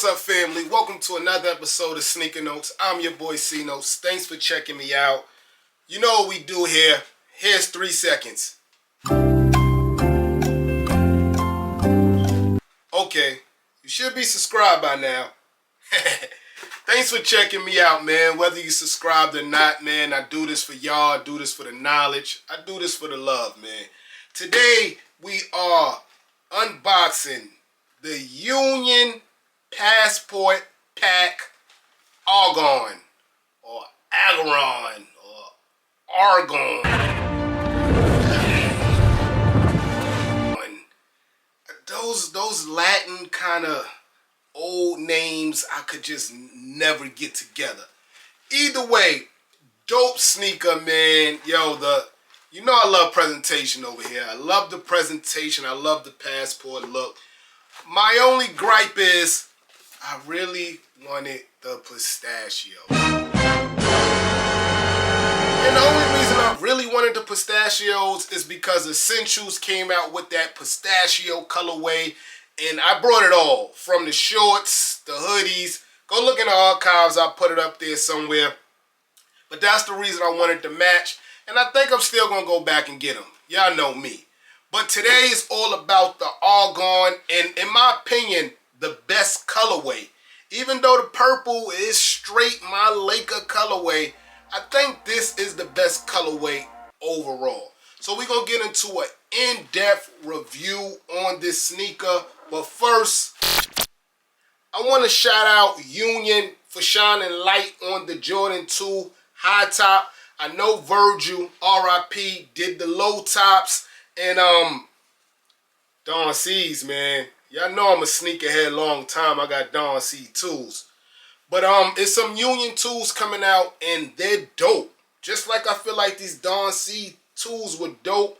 What's up, family? Welcome to another episode of Sneaker Notes. I'm your boy C Notes. Thanks for checking me out. You know what we do here. Here's 3 seconds. Okay, you should be subscribed by now. Thanks for checking me out, man. Whether you subscribed or not, man, I do this for y'all. I do this for the knowledge. I do this for the love, man. Today, we are unboxing the Union Passport Pack ARGON or ARGON or ARGON. Those Latin kind of old names I could just never get together. Either way, dope sneaker, man. Yo, you know I love presentation over here. I love the presentation. I love the passport look. My only gripe is I really wanted the pistachio. And the only reason I really wanted the pistachios is because Essentials came out with that pistachio colorway. And I brought it all, from the shorts, the hoodies. Go look in the archives, I'll put it up there somewhere. But that's the reason I wanted to match. And I think I'm still going to go back and get them. Y'all know me. But today is all about the ARGON, and in my opinion, the best colorway. Even though the purple is straight my Laker colorway, I think this is the best colorway overall. So we're going to get into an in-depth review on this sneaker. But first, I want to shout out Union for shining light on the Jordan 2 high top. I know Virgil, RIP, did the low tops. And Don C's, man. Y'all know I'm a sneakerhead long time. I got Don C tools. But it's some Union tools coming out and they're dope. Just like I feel like these Don C tools were dope.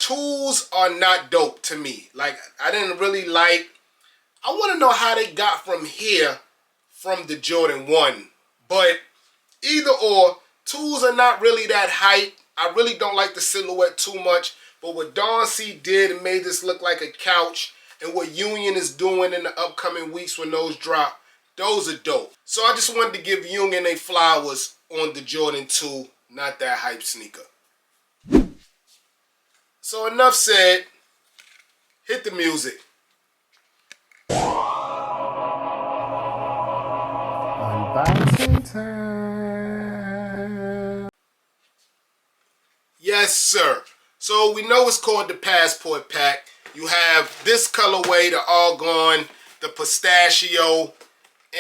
Tools are not dope to me. Like, I didn't really like. I want to know how they got from here from the Jordan 1. But either or, tools are not really that hype. I really don't like the silhouette too much. But what Don C did and made this look like a couch, and what Union is doing in the upcoming weeks when those drop, those are dope. So I just wanted to give Union their flowers on the Jordan 2, not that hype sneaker. So enough said, hit the music. Unboxing time. Yes, sir. So we know it's called the Passport Pack. You have this colorway, the ARGON, the pistachio,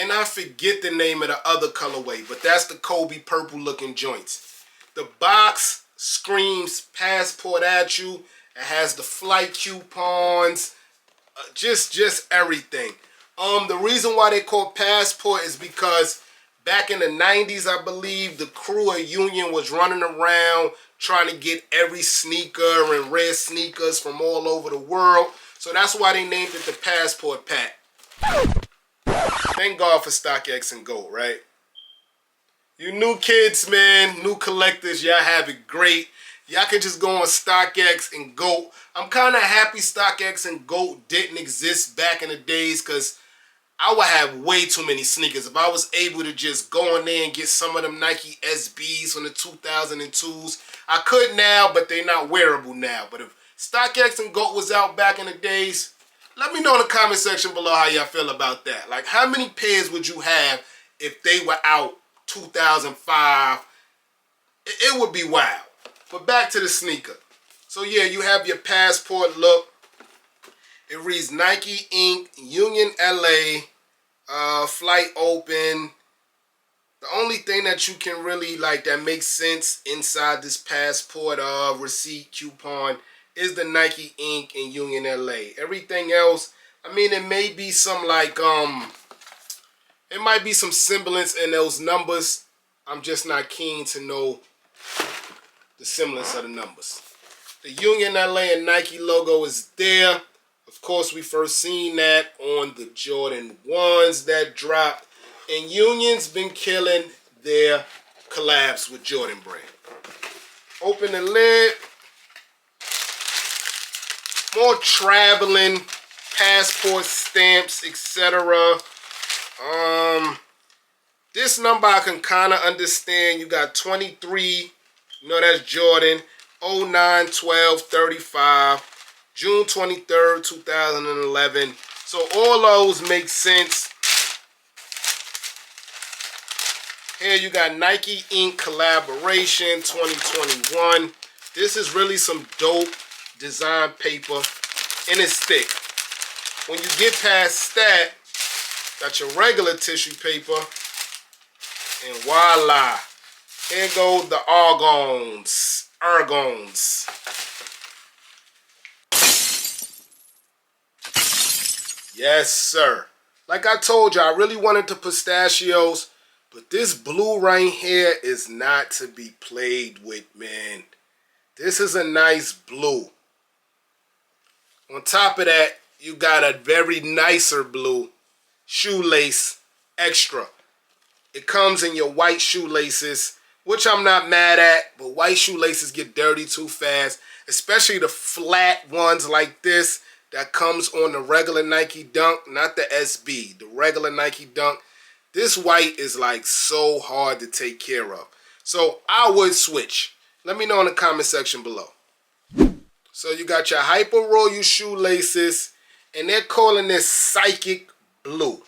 and I forget the name of the other colorway, but that's the Kobe purple looking joints. The box screams passport at you. It has the flight coupons, just everything. The reason why they call passport is because back in the 90s, I believe, the crew of Union was running around trying to get every sneaker and rare sneakers from all over the world. So that's why they named it the Passport Pack. Thank God for StockX and Gold, right? You new kids, man, new collectors, y'all have it great. Y'all can just go on StockX and Gold. I'm kind of happy StockX and Gold didn't exist back in the days because I would have way too many sneakers. If I was able to just go in there and get some of them Nike SBs from the 2002s, I could now, but they're not wearable now. But if StockX and Goat was out back in the days, let me know in the comment section below how y'all feel about that. Like, how many pairs would you have if they were out 2005? It would be wild. But back to the sneaker. So yeah, you have your passport look. It reads Nike Inc. Union LA. Flight open. The only thing that you can really like that makes sense inside this passport receipt coupon is the Nike Inc. and Union LA. Everything else, I mean, it may be some like it might be some semblance in those numbers. I'm just not keen to know the semblance of the numbers. The Union LA and Nike logo is there. Of course, we first seen that on the Jordan 1s that dropped. And Union's been killing their collabs with Jordan brand. Open the lid. More traveling, passport stamps, etc. This number I can kind of understand. You got 23, you know that's Jordan, 09, 12, 35, June 23rd, 2011. So all those make sense. Here you got Nike Inc. collaboration 2021. This is really some dope design paper, and it's thick. When you get past that, got your regular tissue paper, and voila, here go the ARGONs. Yes, sir. Like I told you, I really wanted the pistachios, but this blue right here is not to be played with, man. This is a nice blue. On top of that, you got a very nicer blue shoelace extra. It comes in your white shoelaces, which I'm not mad at, but white shoelaces get dirty too fast, especially the flat ones like this that comes on the regular Nike Dunk, not the SB, the regular Nike Dunk. This white is like so hard to take care of. So I would switch. Let me know in the comment section below. So you got your Hyper Royal shoelaces, and they're calling this Psychic Blue.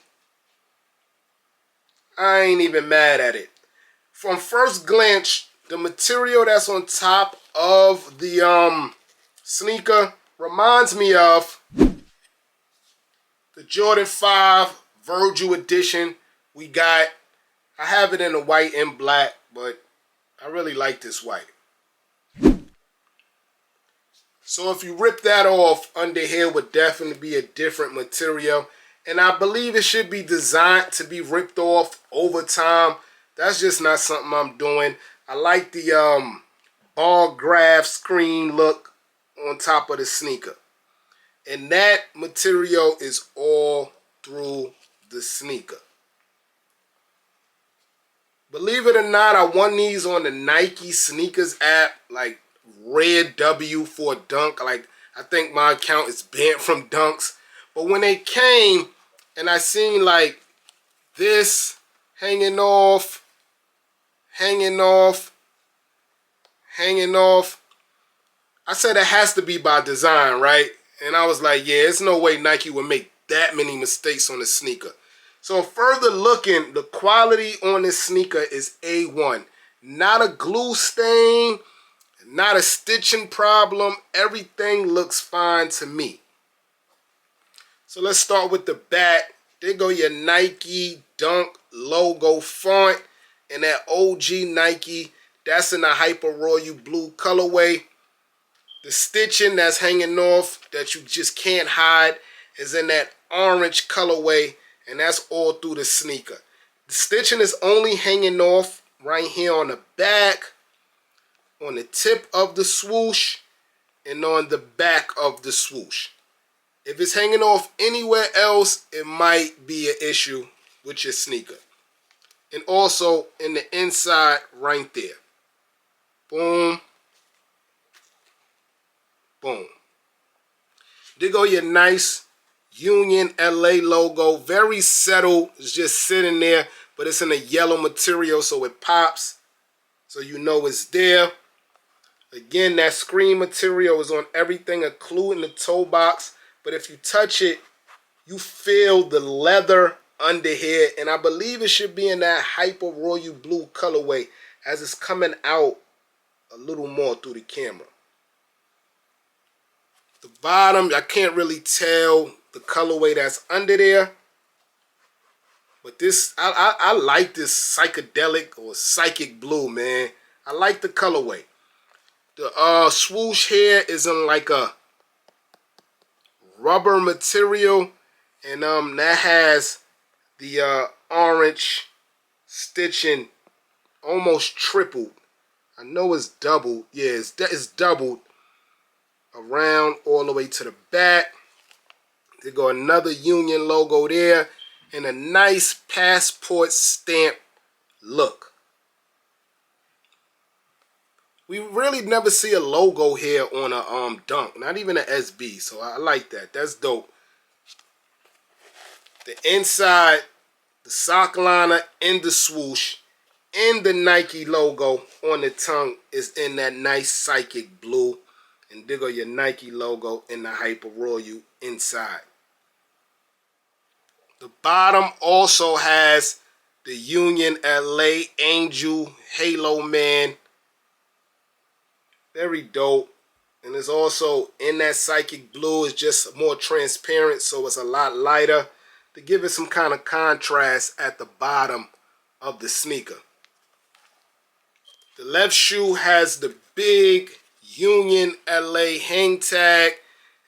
I ain't even mad at it. From first glance, the material that's on top of the sneaker reminds me of the Jordan 5 Virgil edition we got. I have it in the white and black, but I really like this white. So if you rip that off, under here would definitely be a different material. And I believe it should be designed to be ripped off over time. That's just not something I'm doing. I like the bar graph screen look on top of the sneaker. And that material is all through the sneaker. Believe it or not, I won these on the Nike Sneakers app, like red W for a dunk. Like, I think my account is banned from dunks. But when they came and I seen like this hanging off, I said it has to be by design, right? And I was like, yeah, there's no way Nike would make that many mistakes on a sneaker. So further looking, the quality on this sneaker is A1. Not a glue stain, not a stitching problem. Everything looks fine to me. So let's start with the back. There go your Nike Dunk logo font and that OG Nike. That's in the Hyper Royal blue colorway. The stitching that's hanging off that you just can't hide is in that orange colorway, and that's all through the sneaker. The stitching is only hanging off right here on the back, on the tip of the swoosh, and on the back of the swoosh. If it's hanging off anywhere else, it might be an issue with your sneaker. And also in the inside right there. Boom. Boom. There go your nice Union LA logo. Very settled. It's just sitting there, but it's in a yellow material, so it pops. So you know it's there. Again, that screen material is on everything, including the toe box. But if you touch it, you feel the leather under here. And I believe it should be in that Hyper Royal blue colorway as it's coming out a little more through the camera. The bottom, I can't really tell the colorway that's under there. But this, I like this psychedelic or psychic blue, man. I like the colorway. The swoosh here is in like a rubber material, and that has the orange stitching almost tripled. I know it's doubled. Yeah, it's doubled around all the way to the back. There go another Union logo there, and a nice passport stamp look. We really never see a logo here on a Dunk, not even an SB, so I like that. That's dope. The inside The sock liner and the swoosh and the Nike logo on the tongue is in that nice psychic blue. And there go your Nike logo and the Hyper Royal inside. The bottom also has the Union LA Angel Halo Man. Very dope. And it's also in that psychic blue. It's just more transparent, so it's a lot lighter to give it some kind of contrast at the bottom of the sneaker. The left shoe has the big Union LA hang tag.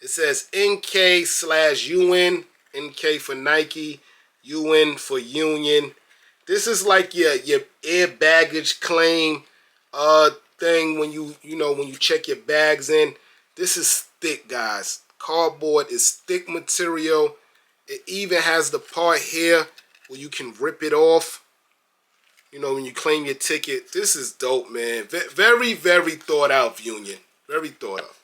It says NK/UN. NK for Nike, UN for Union. This is like your air baggage claim thing when you check your bags in. This is thick, guys. Cardboard is thick material. It even has the part here where you can rip it off. You know, when you claim your ticket. This is dope, man. Very, very thought out, Union. Very thought out.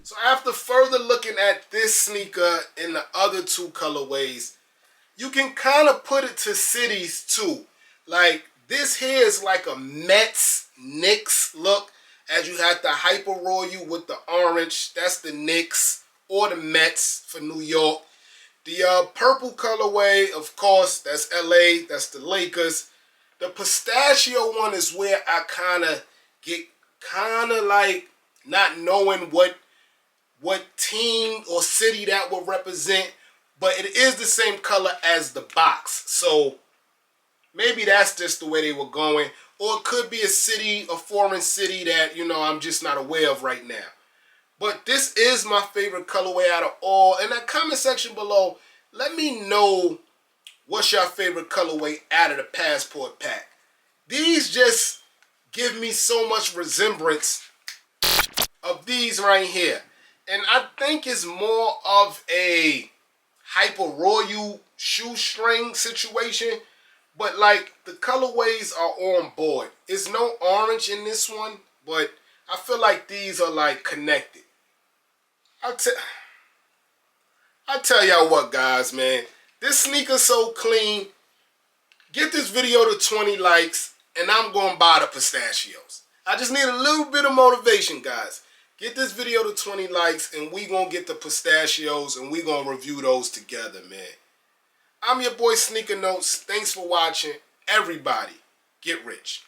So after further looking at this sneaker and the other two colorways, you can kind of put it to cities too. Like this here is like a Mets Knicks look, as you have the Hyper Royal with the orange. That's the Knicks or the Mets for New York. The purple colorway, of course, that's LA. That's the Lakers. The pistachio one is where I kind of get like not knowing what team or city that will represent, but it is the same color as the box. So maybe that's just the way they were going. Or it could be a city, a foreign city that, I'm just not aware of right now. But this is my favorite colorway out of all. In that comment section below, let me know what's your favorite colorway out of the Passport pack. These just give me so much resemblance of these right here. And I think it's more of a Hyper Royal shoestring situation. But like the colorways are on board. It's no orange in this one, but I feel like these are like connected. I'll tell y'all what, guys, man. This sneaker's so clean. Get this video to 20 likes and I'm going to buy the pistachios. I just need a little bit of motivation, guys. Get this video to 20 likes and we gonna get the pistachios and we gonna review those together, man. I'm your boy Sneaker Notes. Thanks for watching. Everybody, get rich.